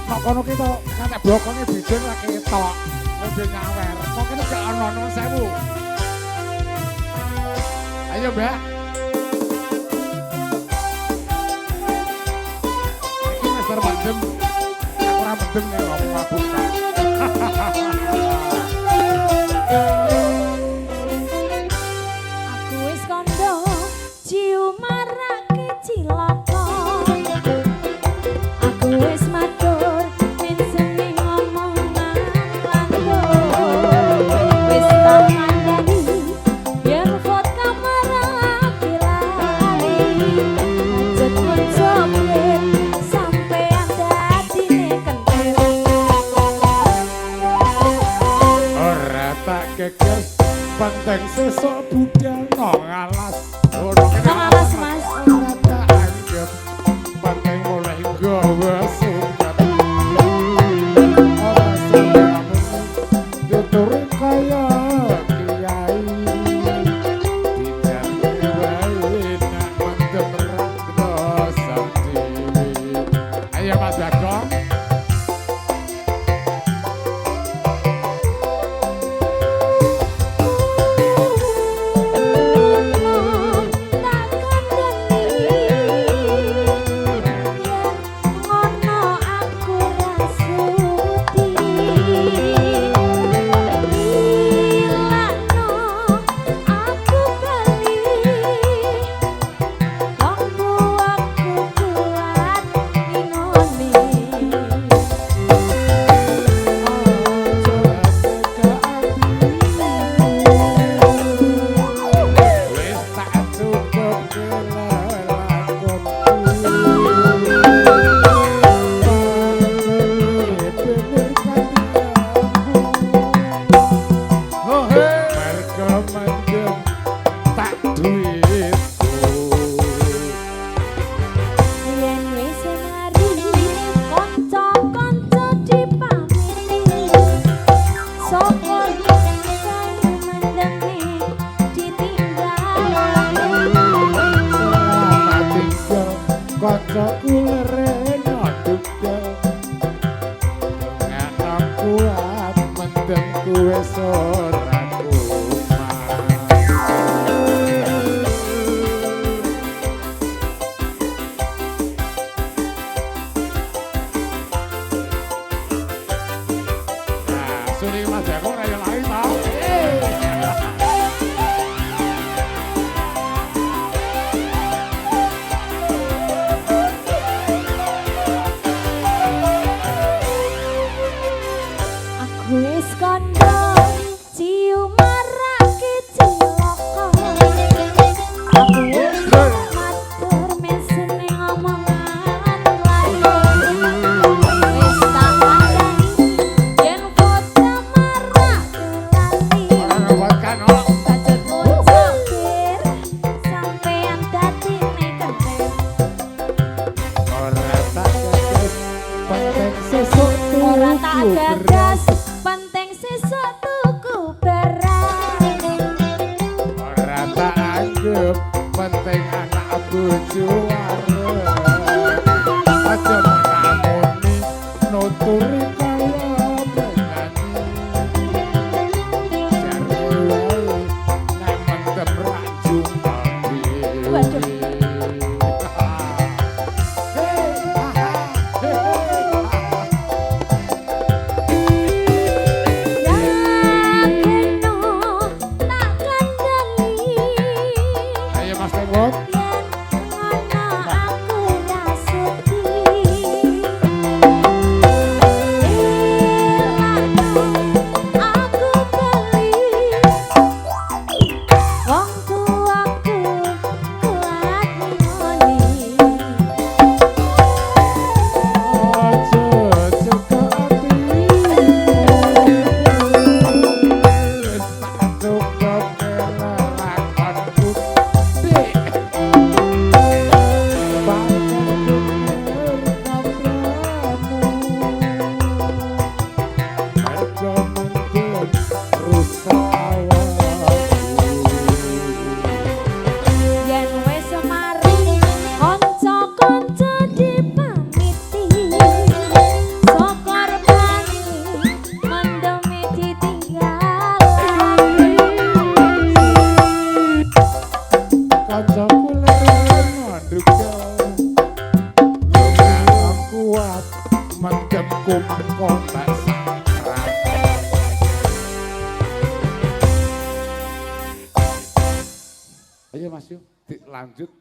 Nok kono ki to katek blokone bijing lek ketok. Ngombe nyawer. Kok kene gak ono non sewu. Ayo, Mbak. Iki Mister Mandem. Aku ora mendem nek ngomong mabuk. Aku wis kandha cium marake cilaka. Aku wis matur ning seni omongan lantur. Wis tak kandhani yen fot kamar lali. Lanjut mencoba sampean dadine kentir. Ora tak geges penting sesuk budal nang alas. Nang alas, Mas. Ora tak anggap penting mulai gawe suket. Ora sampeyan tutur kaya kiai. Tidak wae nak mendem dosa dhewe. Ayo Mas Bagong. Kancaku lerena dugel Ngenak kuat mendem kuwe ora kumat Nah, suri Mas Joko raya lari tau Wis kandha cium marake cilaka. Aku wis matur mesene omongan lantur. Wis tak kandhani yen foto marake lali. Ora ngewatkan ora Kajut muncul sampean dadine kentir. Ora tak gagas penting sesuk Ora tak gagas penting sesuk tuku beras. Ora tak anggap penting anak bojo wareng Aja mengamuni nuturi kaya penyanyi Jare wae nek mendem rajung Waduh. Ayo Mas Tenggot. Yen ngono iku mangko mbak sakrat. Ayo Mas Yu, lanjut.